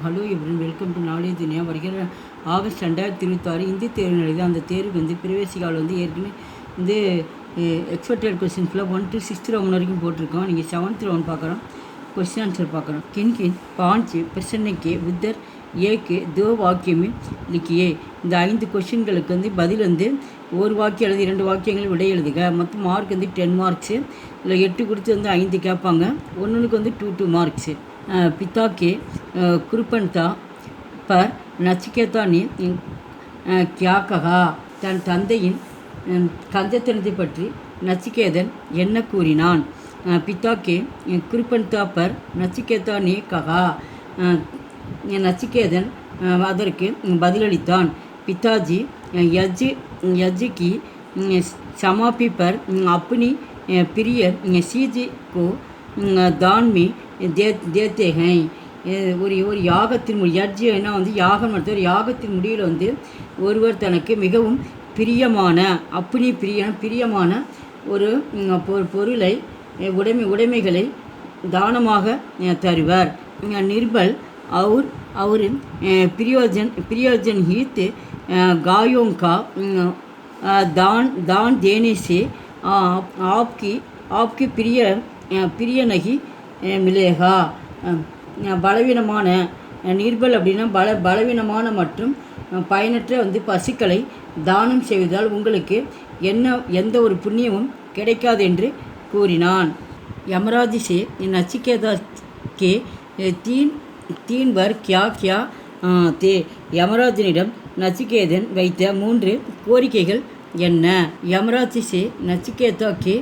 Hello everyone, welcome to knowledge Duniya. வருகிற August 2026 Hindi தேர்வு நடக்குது. அந்த தேர்வு பிரவேசிக்கால் ஏற்கனவே எக்ஸ்பெக்டட் கொஸ்டின்ஸில் 1 to 6th ரவுண்ட் வரைக்கும் போட்டிருக்கோம். நீங்கள் 7th ரவுண்ட் பார்க்குறோம், क्वेश्चन आंसर பார்க்குறோம். किन किन 5 प्रश्न के उत्तर एक दो वाक्य में लिखिए. இந்த 5 கொஷின்களுக்கு பதில் ஒரு வாக்கியம் எழுதி 2 வாக்கியங்கள் விடை எழுதுக. மொத்தம் மார்க் 10 மார்க்ஸு. இதில் 8 கொடுத்து 5 கேட்பாங்க. ஒன்றுக்கு 2 மார்க்ஸு. पिता के कृपणता पर नचिकेता ने क्या कहा. தன் தந்தையின் கஞ்சத்தனத்தை பற்றி நச்சிகேதன் என்ன கூறினான். पिता के कृपणता पर नचिकेता ने कहा. நச்சிகேதன் அதற்கு பதிலளித்தான். पिताजी यज की समाप्ति पर अपनी प्रिय चीज को दान में தேத்தே ஹை. ஒரு யாகத்தின் யஜ்னா யாகம் நடத்த ஒரு யாகத்தின் முடிவில் ஒருவர் தனக்கு மிகவும் பிரியமான பிரியமான ஒரு பொருளை உடைமைகளை தானமாக தருவர். நிர்பல் और प्रियजन हित गायों का दान देने से आपकी प्रिय नहीं மிலேகா. பலவீனமான நிர்பல் அப்படின்னா பலவீனமான மற்றும் பயனற்ற பசுக்களை தானம் செய்வதால் உங்களுக்கு எந்த ஒரு புண்ணியமும் கிடைக்காது என்று கூறினான். யமராஜ் से नचिकेता के तीन वर क्या क्या थे. யமராஜனிடம் நச்சிகேதன் வைத்த 3 கோரிக்கைகள் என்ன. யமராஜ் से नचिकेता के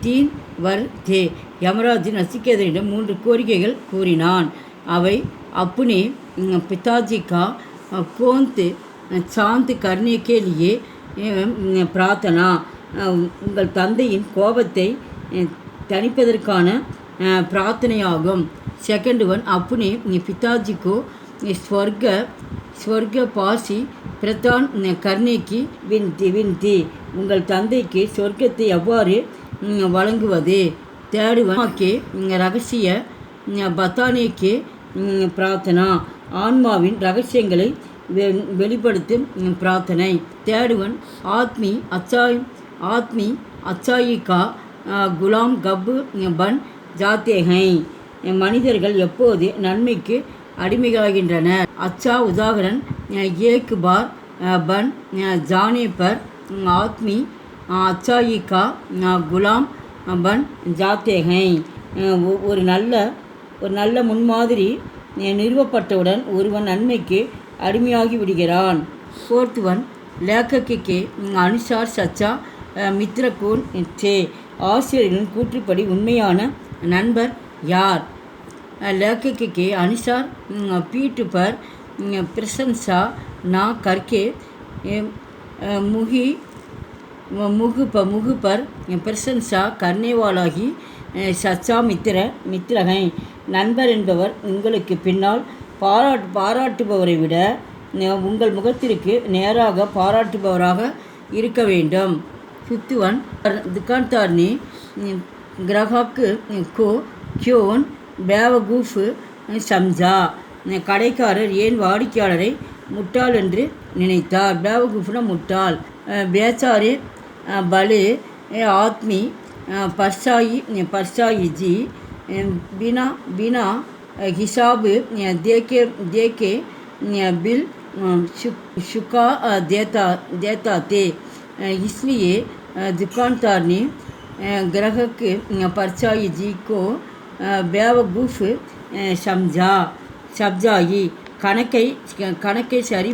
3 वर थे. யமராஜ் நச்சிகேதனிடம் 3 கோரிக்கைகள் கூறினான். அவை अपने पिताजी का क्रोध शांत करने के लिए प्रार्थना. உங்கள் தந்தையின் கோபத்தை தணிப்பதற்கான பிரார்த்தனையாகும். செகண்ட் ஒன் अपने पिताजी को स्वर्ग पासी प्रदान करने की विनती. உங்கள் தந்தைக்கு சொர்க்கத்தை எவ்வாறு வழங்குவது. தேர்ட் ஒன் के ரகசிய பத்தானேக்கே பிரார்த்தனா. ஆன்மாவின் ரகசியங்களை வெளிப்படுத்தும் பிரார்த்தனை. தேர்ட் ஒன் ஆத்மி அச்சாயி கா குலாம் கப் பன் ஜாத்தே ஹை. மனிதர்கள் எப்போது நன்மைக்கு அடிமைகளாகின்றனர். அச்சா உதாகரன் ஏக் பார் பன் ஜானே பர் ஆத்மி அச்சாயி கா குலாம் பன் ஜாத்தே ஹை. ஒரு நல்ல முன்மாதிரி நிறுவப்பட்டவுடன் ஒருவன் நன்மைக்கு அடிமையாகி விடுகிறான். ஃபோர்த் ஒன் லேக்கக்கு அனுசார் சச்சா மித்ரகோன் சே. ஆசிரியர்களின் கூற்றுப்படி உண்மையான நண்பர் யார். லேக்கக்கு அனுசார் पीठ पर प्रशंसा ना करके मुँह पर प्रशंसा करने वाला ही சச்சா மித்திரகை. நண்பர் என்பவர் உங்களுக்கு பின்னால் பாராட்டுபவரை விட உங்கள் முகத்திற்கு நேராக பாராட்டுபவராக இருக்க வேண்டும். ஃபிஃப்த் ஒன் दुकानदार ने ग्राहक को क्यों बेवकूफ समझा. கடைக்காரர் ஏன் வாடிக்கையாளரை முட்டாள் என்று நினைத்தார். बेवकूफना முட்டாள். बेचारे भले आदमी परसाई जी बिना हिसाब देके बिल चुका देता थे. इसलिए दुकानदार ने ग्राहक परसाई जी को बेवकूफ समझाई. கணக்கை சரி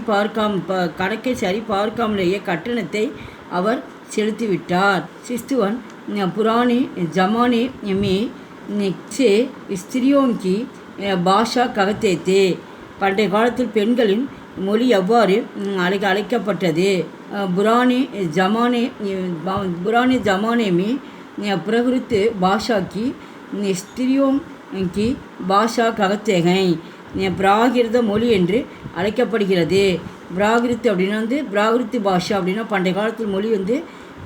பார்க்காமலேயே கட்டணத்தை அவர் செலுத்திவிட்டார். सिक्स्थ वन पुराने ज़माने में से स्त्रियों की பாஷா कहते थे. பண்டைய காலத்தில் பெண்களின் மொழி எவ்வாறு அழைக்கப்பட்டது. புரானே ஜமானே में प्रकृत भाषा की स्त्रियों की भाषा कहते हैं. பிராகிருத மொழி என்று அழைக்கப்படுகிறது. பிராகிருத் அப்படின்னா பிராகிருத்தி பாஷா அப்படின்னா பண்டைய காலத்தில் மொழி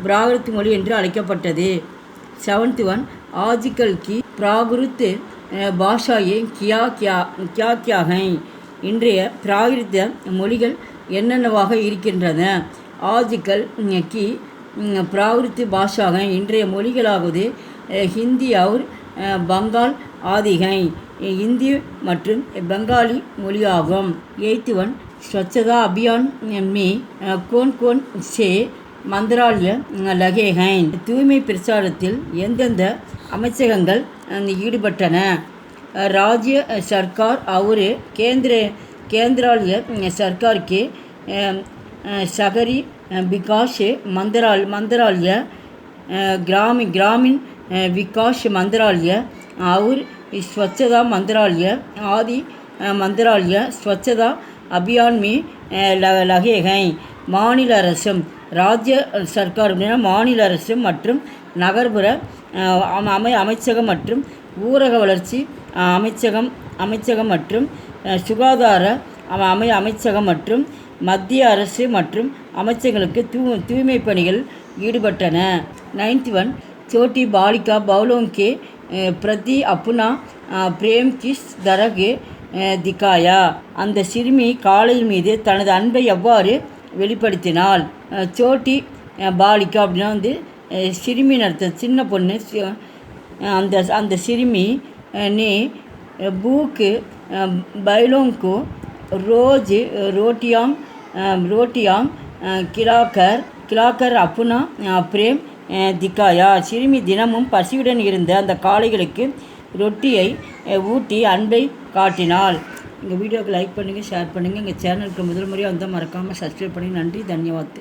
பிராகிருத் மொழி என்று அழைக்கப்பட்டது. செவன்த் ஒன் आजकल की प्राकृत भाषाएं क्या क्या हैं. இன்றைய பிராகிருத மொழிகள் என்னென்னவாக இருக்கின்றன? ஆஜ்கல் கி பிராகிருத பாஷாக இன்றைய மொழிகளாவது ஹிந்தி और बंगाल आदि हैं. हिंदी மற்றும் பெங்காலி மொழியாகும். 8th one स्वच्छता अभियान में कौन से मंत्रालय लगे हैं? தூய்மை பிரச்சாரத்தில் எந்தெந்த அமைச்சகங்கள் ஈடுபட்டன? राज्य सरकार और केंद्रीय सरकार के शहरी विकास मंत्रालय, ग्रामीण विकास मंत्रालय और स्वच्छता मंत्रालय आदि मंत्रालय स्वच्छता अभियान में लगे हैं. மாநில அரசும் ராஜ்ய சர்க்கார் அப்படின்னா மாநில அரசு மற்றும் நகர்ப்புற அமைச்சகம் மற்றும் ஊரக வளர்ச்சி அமைச்சகம் மற்றும் சுகாதார அமைச்சகம் மற்றும் மத்திய அரசு மற்றும் அமைச்சர்களுக்கு தூய்மை பணிகள் ஈடுபட்டன. 9th one छोटी बालिका बालों के प्रति अपना प्रेम किस तरह दिखाया? அந்த சிறுமி காளையின் மீது தனது அன்பை எவ்வாறு வெளிப்படுத்தினாள்? சோட்டி பாலிகா அப்படின்னா வந்து சிறுமின்னு அர்த்தம், சின்ன பொண்ணு. அந்த சிறுமி ने भूख बैलों को रोज रोटियां खिलाकर अपना प्रेम திக்காயா. சிறுமி தினமும் பசியுடன் இருந்த அந்த காளைகளுக்கு ரொட்டியை ஊட்டி அன்பை காட்டினாள். எங்கள் வீடியோவுக்கு லைக் பண்ணுங்கள், ஷேர் பண்ணுங்கள். எங்கள் சேனலுக்கு முதல் முறையாக வந்தால் மறக்காமல் சப்ஸ்கிரைப் பண்ணி. நன்றி, தன்யவாத்.